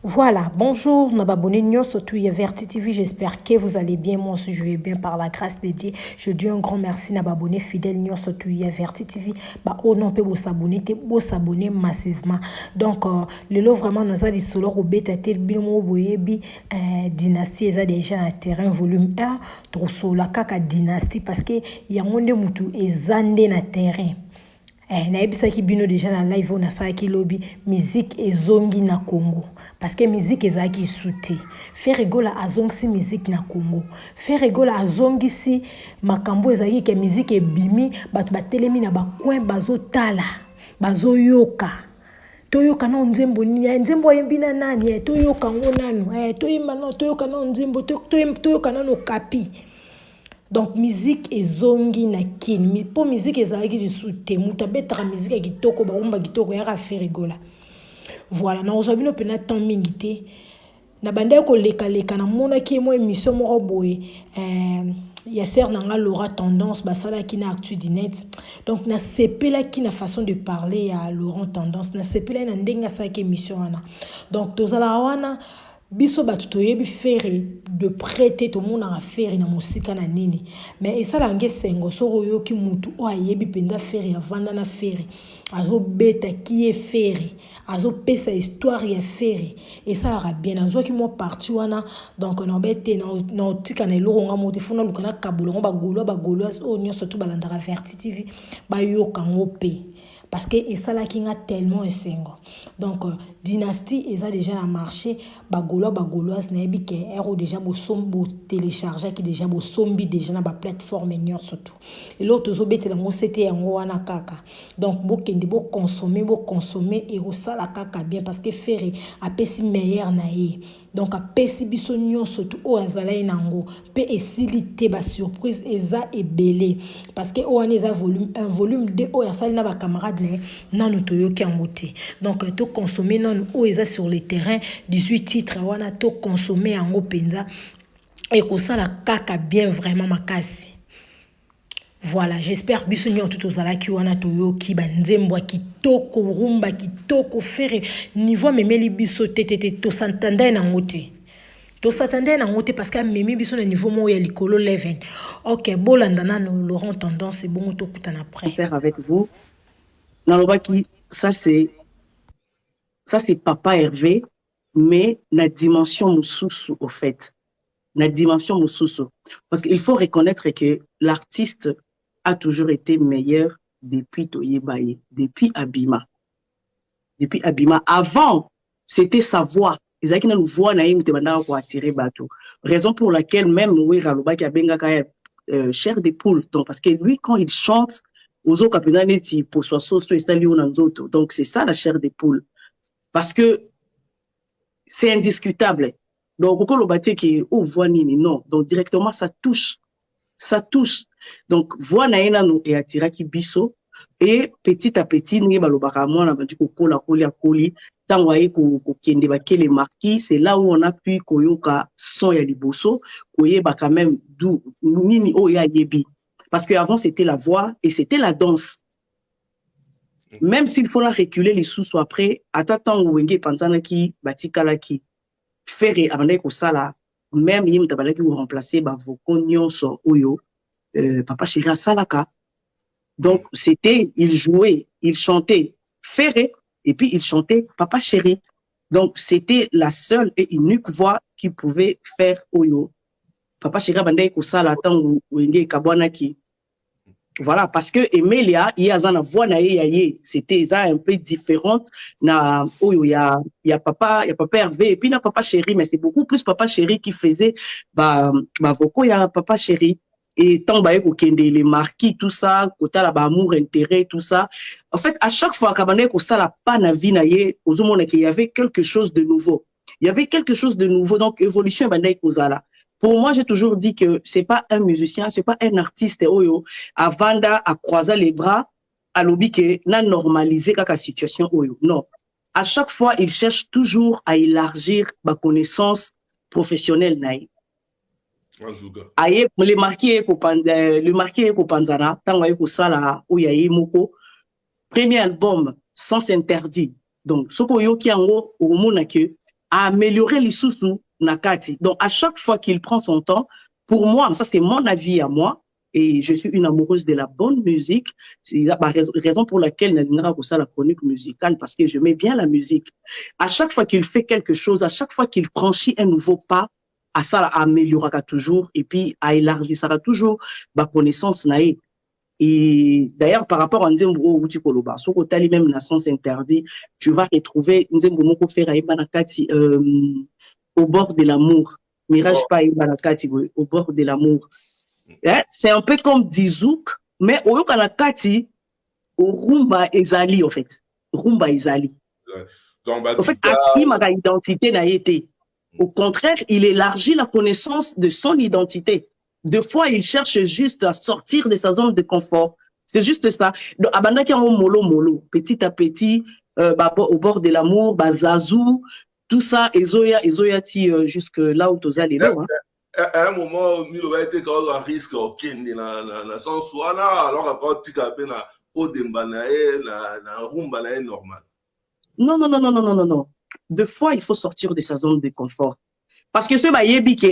Voilà, bonjour, Nababone Nyon, surtout Verti TV, j'espère que vous allez bien, moi aussi je vais bien par la grâce de Dieu. Je dis un grand merci Nababone fidèle Nyon, surtout Verti TV, bah oh non, peut vous s'abonner massivement. Donc, le lot vraiment nous a dit solo au bêta tel bimo boyebi dynastie est déjà un terrain volume 1, trop solo la kaka dynastie parce que y a un monde mutu et zande na terrain. Nayebisaki bino déjà na live oyo nasalaki lobi musique ezongi na Congo parce que musique ezalaki su te Ferregola azongisi musique na Congo Ferregola azongisi makambo ezalaki ke musique ebimi bato batelemi na bacoin bazotala bazoyoka toyoka na nzembo nini nzembo oyembi na nani toyoka ngo nanu toyemba na toyoka na nzembo toyoka na no kapi. Donc musique ezongi na kin po musique ezalaki lisusu te mutu abetaka musique ya kitoko babomba kitoko yaka Ferregola. Voilà na ozwa bino mpena temps mingi te na bandaki kolekaleka namonaki ye mwa émission moko boye ya sere na nga Laura Tendance basalaki na Actu du Net. Donc nasepelaki na façon de parler ya Laurent Tendance nasepelaki na ndenge asalaki émission wana. Donc tozalaka wana biso bato toyebi fere de prêter tout le monde a faire na musika na nini mais esala nge sengo soko yoki mutu o ayebi penda fere ya vanda na fere azo beta ki e fere azo pesa histoire ya fere esala bien azo ki mo parti wana donc na bete na otika na eloko nga moto funa lukana kabulongo bagolo o nyo surtout balandaka Verti TV ba yoka ngope parce que ça qui a tellement esengo. Donc dynastie eza déjà na marché bagoloise na yebi ke ero déjà bo sombo télécharger qui déjà bo sombi déjà na ba plateforme nyor surtout et l'autre zo betela ngo c'était yango wana kaka donc bo kende bo consommer et sala kaka bien parce que faire apesi meilleur na ye donc apesi biso nyon surtout o azalai nango pe esilité ba surprise eza ebelé parce que o eza volume 1 volume 2 o yasali na ba camarades ne nanu toyoki yango te donc to consommer nanu o eza sur le terrain 18 titres wana to consommer yango penza et ko sala kaka bien vraiment makasi. Voilà, j'espère biso nyo tout ozalaki wana toyoki banzembo kitoko rumba kitoko fere niveau memeli biso tete to s'entendait na ngote. To s'attendait na ngote parce que memi biso na niveau mo ya likolo 11. OK, bolanda na Laurent Tendance c'est bon to kutana après. Faire avec vous. Nalobaki ça c'est Papa Hervé mais la dimension mususu au fait. La dimension mususu parce qu'il faut reconnaître que l'artiste a toujours été meilleur depuis Toyebaye, depuis Abima. Depuis Abima. Avant, c'était sa voix. Ils avaient une voix pour attirer bateau. Raison pour laquelle même oui, Ralobaki a benga chair des poules. Donc, parce que lui, quand il chante, aux autres pour donc c'est ça la chair des poules. Parce que c'est indiscutable. Donc, pourquoi le bâti qui est au voix nini, non. Donc, directement, ça touche. Ça touche. Donc, voix naena no et atira ki biso. Et petit à petit, nous les marquis, c'est là où on a pu koyoka son ya liboso, koyeba quand même d'où nini o ya yebi. Parce qu'avant, c'était la voix et c'était la danse. Même s'il faut la reculer les sous après, attends où wenge panzana ki, batikala ki, faire abandé ko sala, même yim tabalaki ou remplacer ba voko nyonso oyo, Papa Chéri Salaka. Donc, c'était, il jouait, il chantait Ferré, et puis il chantait Papa Chéri. Donc, c'était la seule et unique voix qui pouvait faire Oyo. Papa Chéri Bandai Kosala, tant Wenge Kabwanaki. Voilà, parce que Emilia, il y a une voix c'était un peu différente. Na Oyo, il y a Papa Hervé, et puis il y a Papa Chéri, mais c'est beaucoup plus Papa Chéri qui faisait, Voko, il y a Papa Chéri. Et tant les marquis, tout ça, côté la amour, intérêt, tout ça. En fait, à chaque fois que ça la panne vie naie, il y avait quelque chose de nouveau. Il y avait quelque chose de nouveau. Donc, évolution, pour moi, j'ai toujours dit que c'est pas un musicien, c'est pas un artiste, oyo, à vanda, à croiser les bras, à l'obi que, n'a normalisé la situation, oyo. Non. À chaque fois, il cherche toujours à élargir ma connaissance professionnelle, naïe. Aye le marqué ko panzana tango ko sala o yayi moko premier album Sens Interdit donc soko yoki yango o mona ke à améliorer les sous-sous nakati. Donc, à chaque fois qu'il prend son temps, pour moi, ça c'est mon avis à moi, et je suis une amoureuse de la bonne musique. C'est la raison pour laquelle Nadina Rossa la chronique musicale, parce que je mets bien la musique. À chaque fois qu'il fait quelque chose, à chaque fois qu'il franchit un nouveau pas, à ça améliorera toujours, et puis à élargira toujours ma connaissance naïe. Et d'ailleurs, par rapport à Nzembo ou Tikoloba, sur le même la sens interdit, tu vas retrouver Nzembo Moko Ferraï Banakati au bord de l'amour. Mirage pas Banakati au bord de l'amour. Hein? C'est un peu comme Dizouk, mais au Yokanakati, au Rumba Ezali, en fait. Rumba Ezali. En fait, Ati ma identité n'a été. Au contraire, il élargit la connaissance de son identité. Des fois, il cherche juste à sortir de sa zone de confort. C'est juste ça. Donc, Abandaki en molo, petit à petit, au bord de l'amour, Zazou, tout ça, Ezoya jusque là où tu as les lots. À un moment, il a été quand même un risque au Kenya, dans sens où alors après, tu as peine au Dembanae, na rumba normal. Non. Deux fois, il faut sortir de sa zone de confort. Parce que ce bayebi que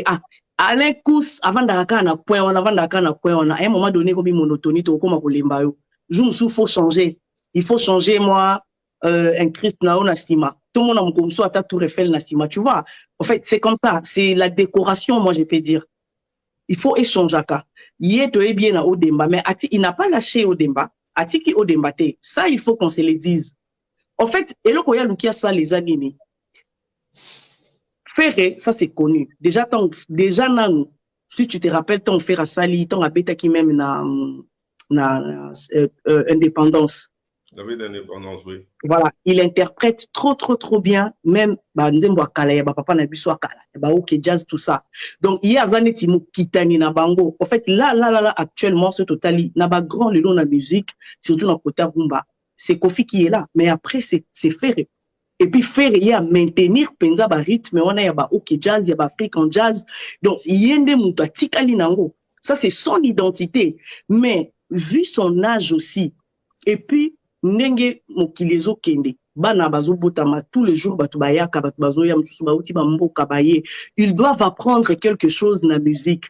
Alain Kous avant d'arrêter à un moment donné comme monotonie to comme kolemba yo. Il faut changer. Il faut changer moi un Christ na stima. Tout le monde a mon comme ça Tour Eiffel na stima, tu vois. En fait, c'est comme ça, c'est la décoration moi je peux dire. Il faut échanger ka. Yeto est bien na Odemba mais Ati il n'a pas lâché Odemba. Ati qui Odemba te. Ça il faut qu'on se le dise. En fait, eloko ya lukia ça les agini. Ferré, ça c'est connu. Déjà, si tu te rappelles, ton frère à Sali, ton abeta qui même na indépendance. La vie d'indépendance, oui. Voilà, il interprète trop bien, même Nzembo Kala, papa na biso Kala, ok jazz tout ça. Donc il y a Zanetti Kitani na bango. En fait là actuellement ce totali na ba grand le long la musique, surtout dans côté rumba. C'est Kofi qui est là, mais après c'est Ferré. Et puis faire à maintenir penza ba rythme on a ba ok jazz ya ba african jazz donc yende muto atikali nango ça c'est son identité mais vu son âge aussi et puis ndenge mokilezo kende bana bazo botama tous les jours batu bayaka batu bazo ya msusu bauti ba mboka baye ils doivent apprendre quelque chose na musique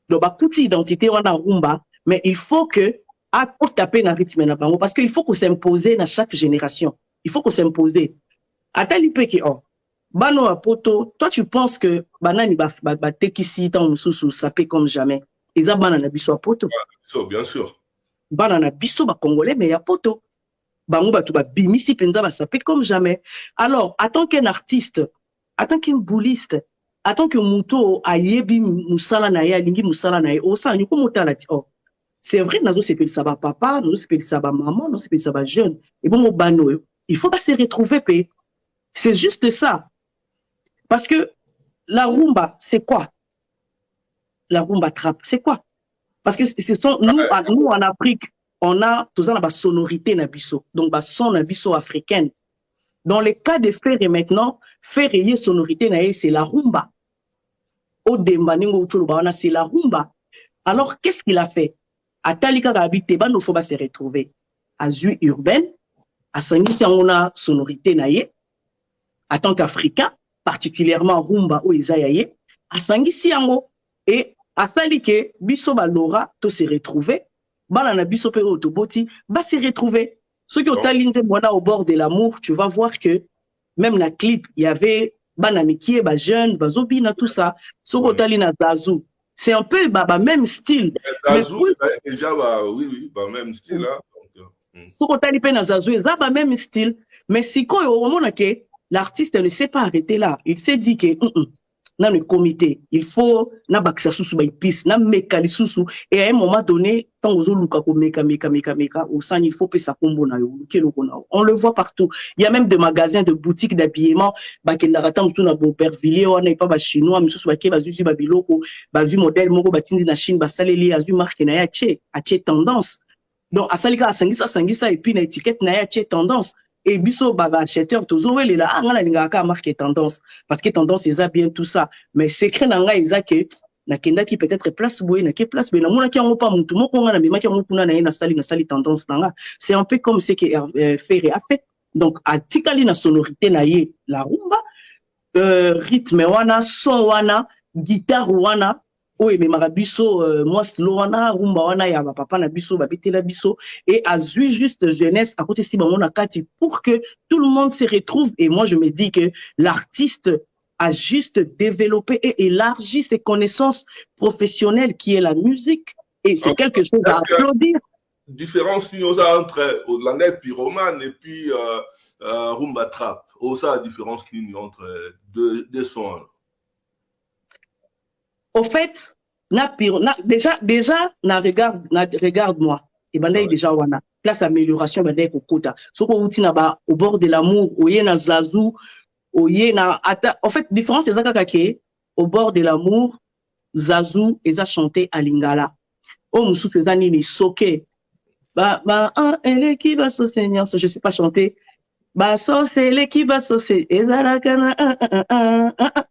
donc ba toute identité wana rumba mais il faut que à taper na rythme na bango parce qu'il faut qu'on s'imposer dans chaque génération il faut qu'on s'imposer. Atali peke bano a poto, toi tu penses que banani ba tekisi ta mususu sapé comme jamais. Eza banana biso a poto. Bien sûr. Banana biso ba congolais mais ya poto. Bango ba tu ba bimisi penza ba sapé comme jamais. Alors, en tant qu'un artiste, en tant qu'un bouliste, en tant que muto ayebi musala na ya lingi musala na ya osa nyuko mutala ti c'est vrai nazo sepeli sa ba papa, nazo sepeli sa ba maman, nazo sepeli sa ba jeune. Et bon bano il faut pas se retrouver pé. C'est juste ça. Parce que la rumba, c'est quoi? La rumba trap, c'est quoi? Parce que nous en Afrique, on a tout ça, la sonorité nabiso. Donc, la son nabiso africaine. Dans le cas de Ferré maintenant, Ferré sonorité c'est la rumba. Au Dembaningo c'est la rumba. Alors, qu'est-ce qu'il a fait? À Talika Rabite, il faut se retrouver. À Zui urbaine, à Sangisi, on a sonorité naïe. En tant qu'Africain, particulièrement rumba ou Isaïe, à Sangisi yango et à Salike, biso ba Laura to se retrouver, balana biso pe otoboti, ba se retrouver. Ceux qui ont talinze mona au bord de l'amour, tu vas voir que même la clip, il y avait banamikie, ba jeune, ba zobina tout ça. Ceux qui ont talina Zazou, c'est un peu même style. Zazou, déjà oui, même style là. Ceux qui ont talina Zazou, ça ba même style, mais si quoi au moment que l'artiste ne s'est pas arrêté là. Il s'est dit que dans le comité, il faut na baksa susu ba piste, na mekali susu et à un moment donné, tant aux luka ko meka au sang il faut que ça combo na yo, on le voit partout. Il y a même des magasins de boutiques d'habillement ba kenda rata mutu na Beaupervilliers on n'est pas ba chinois mususu ba ke ba zuzi ba biloko, ba zu modèle moko ba tindi na Chine ba saleli azu marque na ya che tendance. Donc asalika sangisa et puis na étiquette na ya che tendance. Et biso baba acheteur toujours les là ngala lingaka marque tendance parce que tendance ils a bien tout ça mais secret nanga ils a que na kenda qui peut-être place boye na ke place mais na mona ki ngo pas mutu moko ngana bima ki ngo kuna na sali tendance nanga c'est un peu comme ce que Ferré a fait donc à tikali na sonorité na ye la rumba rythme wana, son wana, guitare wana, oye me marabiso, moi slow wana, rumba wana ya papa na biso, babete la biso, et azui juste jeunesse à côté si on a kati pour que tout le monde se retrouve. Et moi je me dis que l'artiste a juste développé et élargi ses connaissances professionnelles qui est la musique, et c'est quelque chose à applaudir. Différence entre l'année pyromane et puis rumba trap. Ça, la différence entre deux sons. Au fait, déjà, regarde-moi. Et ben là, déjà, wana. Place amélioration, ben là, kokota. So ko uti na ba au bord de l'amour, oye na zazu, oye na ata. En fait, différence c'est ça kake. Au bord de l'amour, zazu, ils a chanté à Lingala. Oh, moussou pesani ni soke. Elle qui va se Seigneur, je sais pas chanter. C'est l'équipe associée.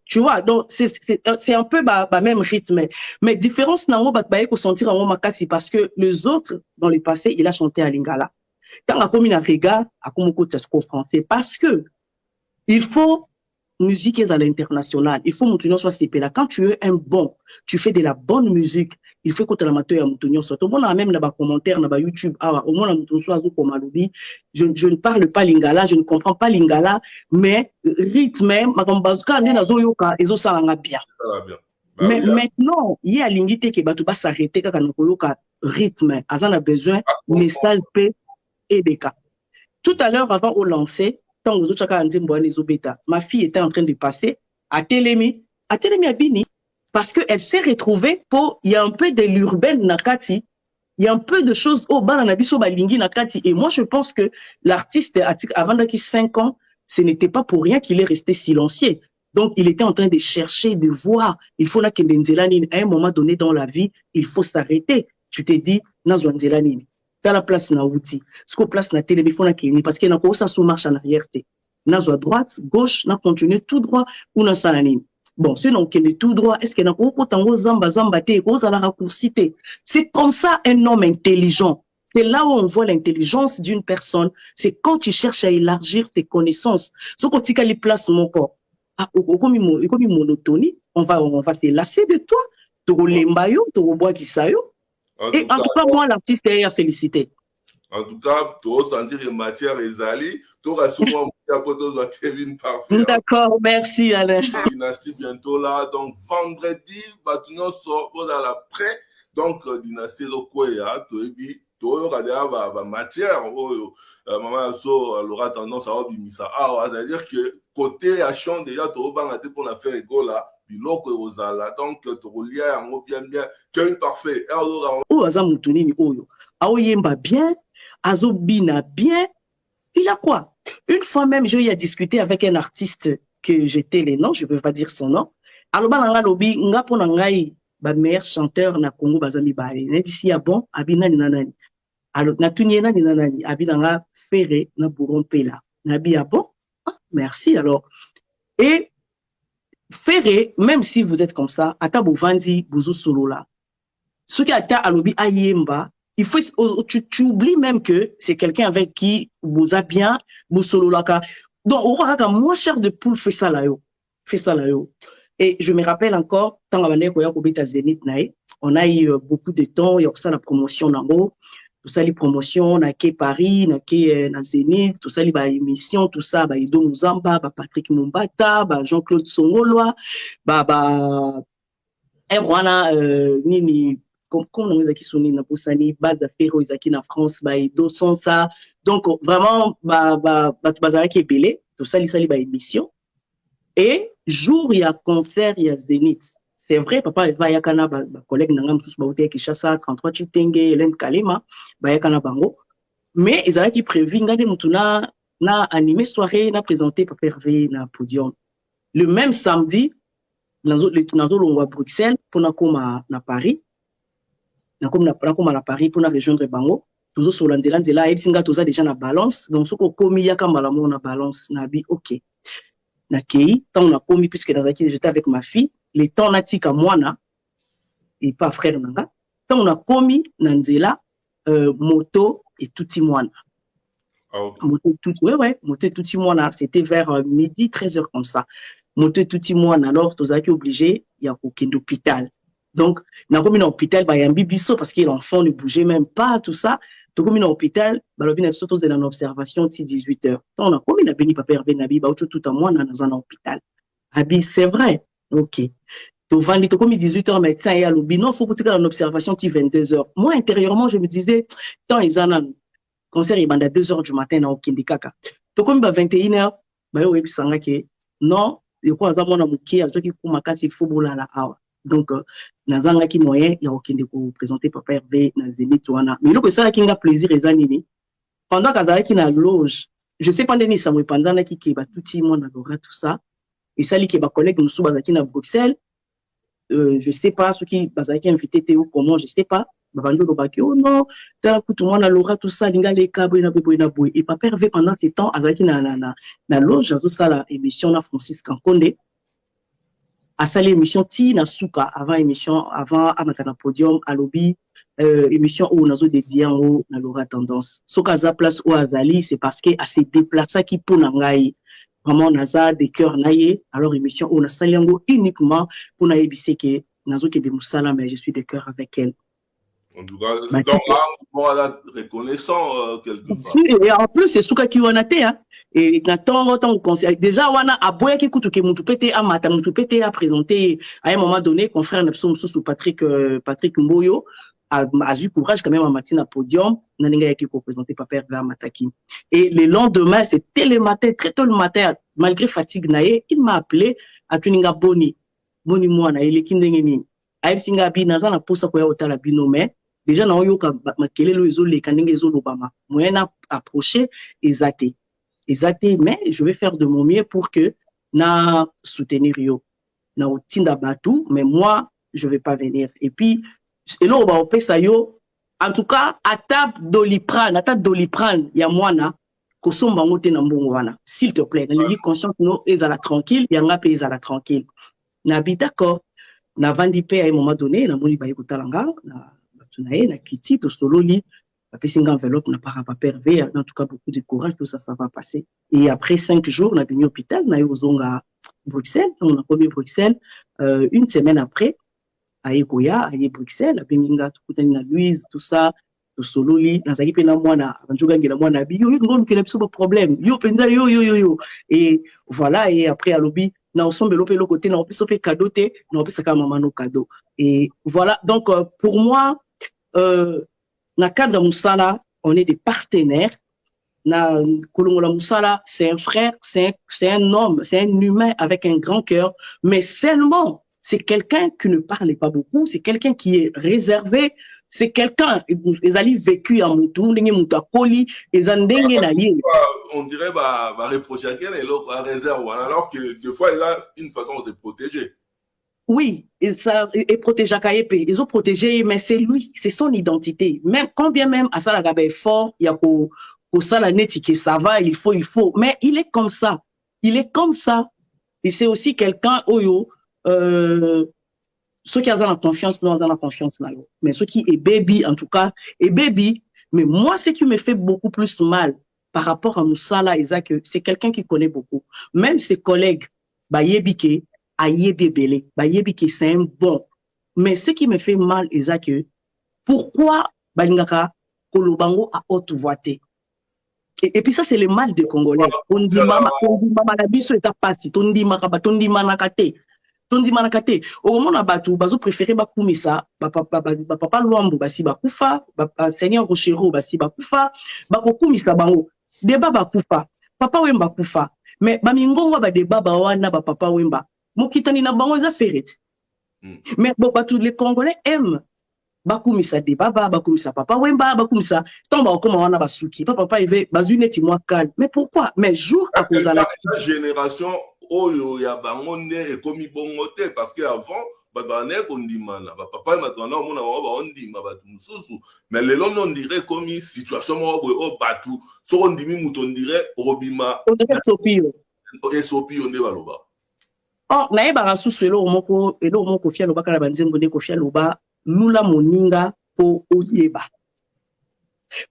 Tu vois, donc c'est un peu même rythme. Mais différence n'a pas qu'on sentir en makasi parce que les autres, dans le passé, il a chanté à Lingala. Quand on a commis un regard, à Komoko Tesco français, parce que il faut musique à l'international. Il faut que soit là. Quand tu es un bon, tu fais de la bonne musique. Il faut que tu l'amateur à Moutonio soit. Au moins, même dans les commentaires, dans YouTube, au moins, je ne parle pas lingala, je ne comprends pas lingala, mais rythme, bien. Mais maintenant, il y a l'ingité qui va s'arrêter quand on a rythme. On a besoin de message et des cas. Tout à l'heure, avant de lancer, ma fille était en train de passer à Télémi à Bini, parce qu'elle s'est retrouvée pour, il y a un peu de l'urbain Nakati, il y a un peu de choses au Bananabiso Balingi Nakati, et moi je pense que l'artiste, avant qu'il 5 ans, ce n'était pas pour rien qu'il est resté silencieux. Donc il était en train de chercher, de voir, il faut là que Nzelani, à un moment donné dans la vie, il faut s'arrêter. Tu t'es dit, Nazo Nzelani. Dans la place na outil, ce qu'on place na téléphone na kini, parce qu'il y a encore ça sous marche en arrière té. Nazo à droite, gauche, na continue tout droit ou na sanani. Bon, sinon qu'il est tout droit, est-ce qu'il y a encore tango zamba té, cause à la raccourcité. C'est comme ça un homme intelligent. C'est là où on voit l'intelligence d'une personne. C'est quand tu cherches à élargir tes connaissances. Ce qu'on dit qu'à les place mon corps. Ah, comme monotonie, on va se lasser de toi. Toro lembayo, toro bois qui sayo. Et en tout cas, moi, l'artiste est à féliciter. En tout cas, tu vas sentir une matière Ezali, tu auras souvent Kevin Parfait. D'accord, merci Alain. Dynastie bientôt là, donc vendredi, tu nous sors dans la prêt, donc Dynastie Lokoya, tu auras déjà la matière, maman aura tendance à obimisa. C'est-à-dire que côté achat déjà, tu auras pour la faire égo là. Donc tu relies bien Kevin Parfait. Aoyemba bien, Azobina bien. Il a quoi? Une fois même, j'ai eu à discuter avec un artiste que j'étais les noms, je ne peux pas dire son nom. Alors, lobby, meilleur chanteur na Congo bazami bari. Ici a bon, abina ni nanani. Alors, na tunyena ni nanani, abina ferré na bourompela. Nabi a bon, merci alors. Et Ferré, même si vous êtes comme ça, ata bovandi bouzou solo là. Ce qui ata alobi ayemba, il faut, tu oublies même que c'est quelqu'un avec qui vous a bien, vous solo là. Donc, on aura moins cher de poule fait ça là yo. Fait ça là yo. Et je me rappelle encore, tant qu'on a Zénith nae, on a eu beaucoup de temps, il y a ça la promotion en haut. Tout ça, les promotions, na ke Paris, na ke na Zénith, tout ça, les émissions, tout ça, Ido Muzamba, Patrick Mumbata, Jean-Claude Songoloa, Rwana, Nini, comme on a qui sont na Poussani, Baza Ferro, Isaki na France, Ido Sonsa. Donc, vraiment, Bazara qui est belé, tout ça, les émissions. Et, jour, il y a concert, il y a Zénith. C'est vrai, papa, il va y avoir un collègue tous qui Kishasa, 33 Chitenge, Hélène Kalema, Bayakana Bango. Mais ils avaient qui prévu, na animé soirée, na présenté Papa Hervé na podium. Le même samedi, nous allons à Bruxelles pour na Paris. Nous allons à Paris pour rejoindre Bango. Toujours sur l'Andelande, là, et singa tous déjà na balance. Donc, ce qu'on commis, ya kambalamo na balance, na bi, ok. Na kei, tant on a commis, puisque dans laquelle j'étais avec ma fille, les temps natika mwana et pas frère nanga tant on a commis nanzela moto et touti mwana moto tout moto et touti mwana c'était vers midi 13h comme ça monter tout petit mois alors tous qui obligé il y a aucun hôpital. Donc na comme un hôpital ba yambi biso parce que l'enfant ne bougeait même pas tout ça. Donc comme un hôpital ba lobi na biso tous en observation ti 18 heures. Donc on a comme na beni papa Hervé Nabi ba tout à moi dans un hôpital. Abi c'est vrai. OK. Donc vandi to comme 18 heures médecin et à l'obi non faut pour en observation ti 22 heures. Moi intérieurement je me disais tant ils en ont concert il banda 2 heures du matin na okindi kaka. Donc comme ba 21 heures ba yo ebisanga ke non il faut avoir mon muki azoki kumakasi football la awa. Donc nazanga ki moyen ya okende ko présenter papa Hervé na Zénith wana mais loko ça qui nga plaisir ezanini pendant kazala ki na loge je sais pas ndeni samwe panzana ki ke ba tuti mo na lora tout ça et ça li ke ba collègue musu bazaki na Bruxelles je sais pas ceux qui bazaki invité ou comment je sais pas babanjo lobaki oh non ta kutu mo na lora tout ça linga le kabo na bebo na boy et papa Hervé pendant ces temps azaki na loge azo sala émission na Francis Kankonde à salle émission ti na suka avant émission avant amatana podium à lobby émission où on a dédié en haut na Laura tendance so kaza place où azali c'est parce que à se déplacer qui pour ngai vraiment naza des cœurs naie alors émission où on a salle uniquement pour na ebisé que nazo ke de musala mais je suis de cœur avec elle. En tout cas, donc là, voilà, reconnaissant quelque part. Et en plus, c'est ce qui on a été, hein. Et quand on conseille, déjà, on a aboya qui coûte que Moutupete a mata, Moutupete a présenté à un moment donné, confrère Nepson sous Patrick Mboyo a eu courage quand même à matin à podium, Naninga qui représentait Papa Hervé Mataki. Et le lendemain, c'était le matin, très tôt le matin, malgré fatigue naé, il m'a appelé à Tuninga Boni Moana, il est kindengeni. Aïe Singabi, Nazana Poussa Koya Otala Binome. Déjà, na oyoka makelelo ezole kanenge ezolo bama moyen approcher exacté mais je vais faire de mon mieux pour que na soutenir yo na otinda batu mais moi je vais pas venir et puis et là on va opesa yo en tout cas à table doliprane ya mwana kosomba ngote na mbongo wana s'il te plaît na li conscience no ezala tranquille yanga pe ezala tranquille na bi d'accord na vandi pe à un moment donné na moni ba yotalanga na na kiti to sololi papier enveloppe n'a pas papa Hervé en tout cas beaucoup de courage tout ça va passer et après 5 jours on a venu à l'hôpital on a eu à Bruxelles on a commis Bruxelles une semaine après à Egoya à Bruxelles à Beninga tout na Louise tout ça to sololi na zaki pe na mwana banjoga ngela mwana bi yo ngom ke na problème yo penza yo et voilà et après à lobby na ensemble l'opé le côté na opé cadeau te na opé saka maman no cadeau et voilà donc pour moi na cadre Moussala, on est des partenaires. Na Kolongola Moussala, c'est un frère, c'est un homme, c'est un humain avec un grand cœur, mais seulement, c'est quelqu'un qui ne parle pas beaucoup, c'est quelqu'un qui est réservé, c'est quelqu'un, ils allaient vécu en Moutou, on dirait, bah, reprocher à quelqu'un et l'autre à réserve, alors que des fois, il a une façon de se protéger. Oui, et protéger Kayepe, ils ont protégé, mais c'est lui, c'est son identité. Même, quand bien même à ça, la gabe est fort, il y a pour ça, la nette, ça va, il faut, mais il est comme ça. Et c'est aussi quelqu'un, ceux qui ont la confiance, nous avons la confiance là. Mais ceux qui est baby, en tout cas, mais moi, ce qui me fait beaucoup plus mal par rapport à Moussala, Isaac, c'est quelqu'un qui connaît beaucoup. Même ses collègues, Yebike, Ayebebele, Bayebike, c'est un bon. Mais ce qui me fait mal, Isaac, pourquoi Balingaka Kolobango a haute voix? Et puis ça, c'est le mal des Congolais. On dit mama la biso est à passer, on dit manakate. Au moment où batu bazo préféré bakumisa papa Luambo basi bakufa Seigneur Rochero basi bakufa bakokumisa bango débat bakufa papa Wemba kufa mais bamingongo ba débat ba wana ba papa Wemba mokitani na bango za ferret mais batu les Congolais aiment bakumisa débat bakumisa papa Wemba bakumisa tomba comme wana basuki papa Eve bazuneti moi calme mais pourquoi mais jour à cause de la génération oyo ya bango ne ekomi bongo te parce que avant babane kondimana papa maintenant on a ondima batu mususu mais lelo on dirait comme situation mo o batu so ondimi muto on dirait robima esopio ne baloba oh na eba rasusu elo moko fia loba kala banzembo ne ko fia loba lula moninga po oyeba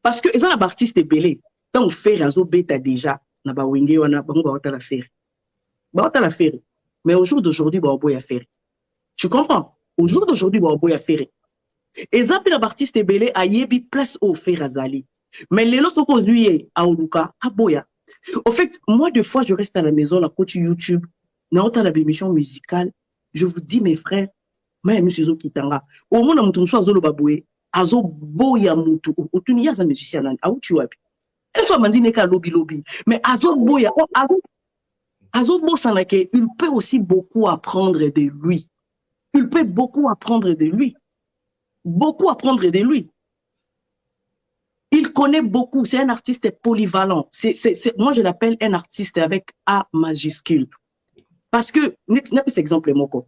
parce que ils ont la artiste belé donc faire azo beta déjà na ba wenge wana bango ba otala faire. Mais au jour d'aujourd'hui, Baoboya Ferry. Tu comprends? Au jour d'aujourd'hui, Baoboya Ferry. Et ça, puis l'artiste est belé à Yebi place au Ferrazali. Mais les lots sont conduits à Oluka, à Boya. Au fait, moi, deux fois, je reste à la maison, la côté YouTube, dans la émission musicale. Je vous dis, mes frères, moi, je suis Kitanga. Au moins, on a Azolo Baboué, Azo Boya Moutou, au Tunia, ça musicien, à où tu as. Elle soit mandi n'est qu'à lobby. Mais Azo Boya, Azo Bosanake, il peut aussi beaucoup apprendre de lui. Il peut beaucoup apprendre de lui. Beaucoup apprendre de lui. Il connaît beaucoup. C'est un artiste polyvalent. Moi, je l'appelle un artiste avec A majuscule. Parce que, n'est-ce pas exemple, Moko.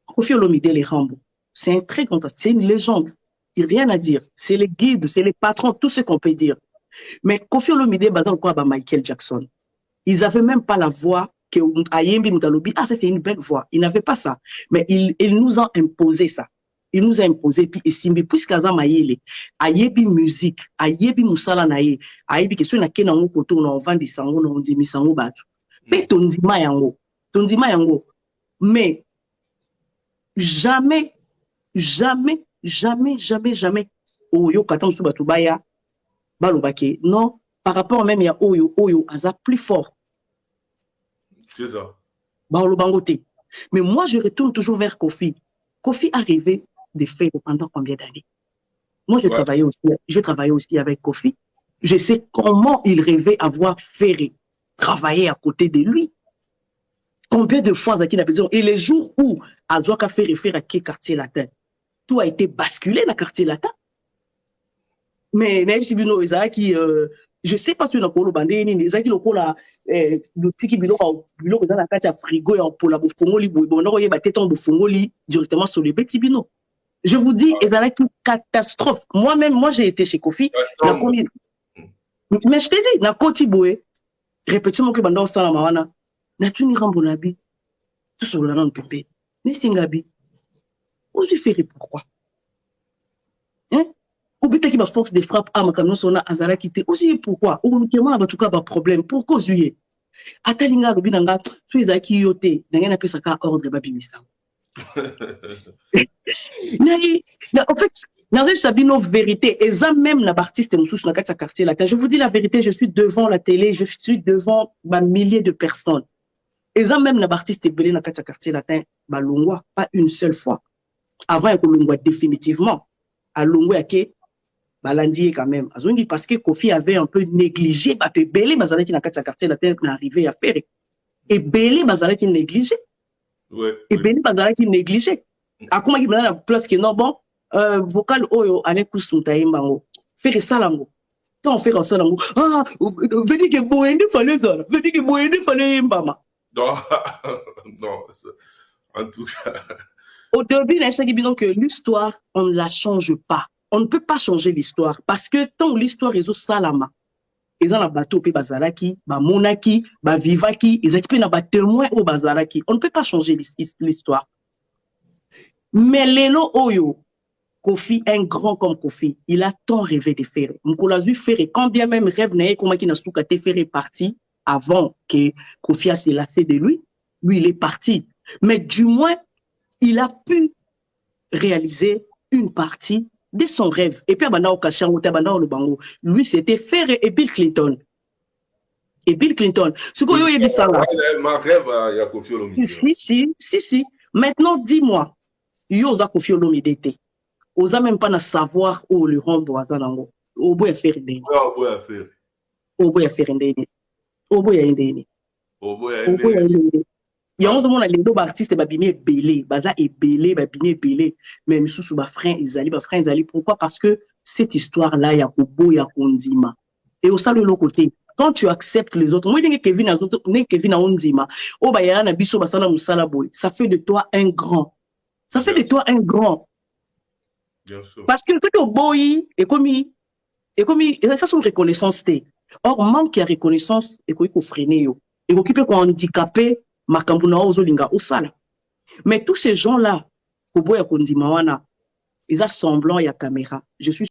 Kofi Olomide les Rambo. C'est un très grand artiste. C'est une légende. Il n'y a rien à dire. C'est les guides, c'est les patrons, tout ce qu'on peut dire. Mais Kofi Olomide, Michael Jackson. Ils n'avaient même pas la voix que Ayembi Moutalobi. Ah, ça, c'est une belle voix. Ils n'avaient pas ça. Mais ils nous ont imposé ça. Il nous a imposé, puis estimé, puisqu'Aza Maïele, Ayebi musique, Ayebi Moussala Naye, Ayebi question na kena ngo koto na vandi sango na ondimi sango batu. Mais tondima yango. Mais jamais, Oyo katan su batu baya, balobake. Non, par rapport même à Oyo, Aza plus fort. C'est ça. Bangote. Mais moi, je retourne toujours vers Kofi. Kofi arrivé de faire pendant combien d'années? Moi, je travaillais aussi avec Kofi. Je sais comment il rêvait avoir Ferré travailler à côté de lui. Combien de fois Zaki n'a besoin. Et les jours où Azoaka Ferré faire à quel quartier latin, tout a été basculé dans le quartier latin. Mais Naïf Sibino, Zaki, je sais pas si on a colo bandé, ni Zaki le cola, le tiki bilo dans la carte à frigo et en pour la bofongoli, bon, on a battu ton bofongoli directement sur le petit bino. Je vous dis, et dans la catastrophe. Moi-même, j'ai été chez Kofi. Mais je t'ai dit, na Koti Boué, répétition que banda ostana mawana, na tu ni rambonabi, tout sur le nom pépé, ni singabi. Où tu fais pourquoi? Hein? Ou bien qui ma force de frappe à ma camion sona azara quitté. Aussi pourquoi? Ou nous en tout cas pas problème. Pourquoi osuye? Atalinga lobinanga, tu es aki yote, n'a pas ça ordre babimisa. En fait, Nazo Sabino vérité, et ça même la artiste Moussous na sa quartier latin. Je vous dis la vérité, je suis devant la télé, je suis devant milliers de personnes. Et ça même la artiste belé na sa quartier latin, ba longwa pas une seule fois. Avant que longwa définitivement, à longwa ke balandier quand même. Azongi parce que Kofi avait un peu négligé, ba pe belé bazala qui na sa quartier latin n'a arrivé à faire. Et belé bazala qui négligé. Ouais. Et belé bazala qui négligé. À comment il me la place que non bon. Vocal oyo aneku suntaimbango faire salango tant faire salango venez que boende fallait ça venez que boende fallait mbama non en tout cas au début que l'histoire on ne la change pas, on ne peut pas changer l'histoire parce que tant l'histoire est au salama et dans la bateau pe bazalaki ba monaki ba vivaki ils équipent na ba témoin au bazalaki, on ne peut pas changer l'histoire. Mais lelo oyo Kofi, un grand comme Kofi, il a tant rêvé de faire. Mkolazui Ferré, quand bien même rêve n'est comme qui n'a pas été Ferré parti avant que Kofi a se lassé de lui, il est parti. Mais du moins, il a pu réaliser une partie de son rêve. Et puis, lui, c'était Ferré et Bill Clinton. Et Bill Clinton. Ce qu'on a dit ça là. Ma rêve, il y a Kofi Olomide. Si. Maintenant, dis-moi, Yoza Kofi Olomide. Osa même pas na savoir où le rond doit zanango. Au bout à faire indéni. Au bout à faire indéni. Au bout à indéni. Il y a un moment les deux artistes babine belé, baza et belé, babine belé. Mais monsieur sous ba frère Izali. Pourquoi? Parce que cette histoire là ya kobo ya kondima. Et au sein de l'autre côté, quand tu acceptes les autres, moi Kevin a ondima. Oh ba ya na biso basala musala boy. Ça fait de toi un grand. Ça fait de toi un grand. Parce que tout au boy et comme ça sont reconnaissance té. Or manque de reconnaissance et qu'on freiner yo. Et qu'on peut handicapé makambuna ozolinga osala. Mais tous ces gens là au boy ya kondima wana, ils a semblant ya caméra. Je suis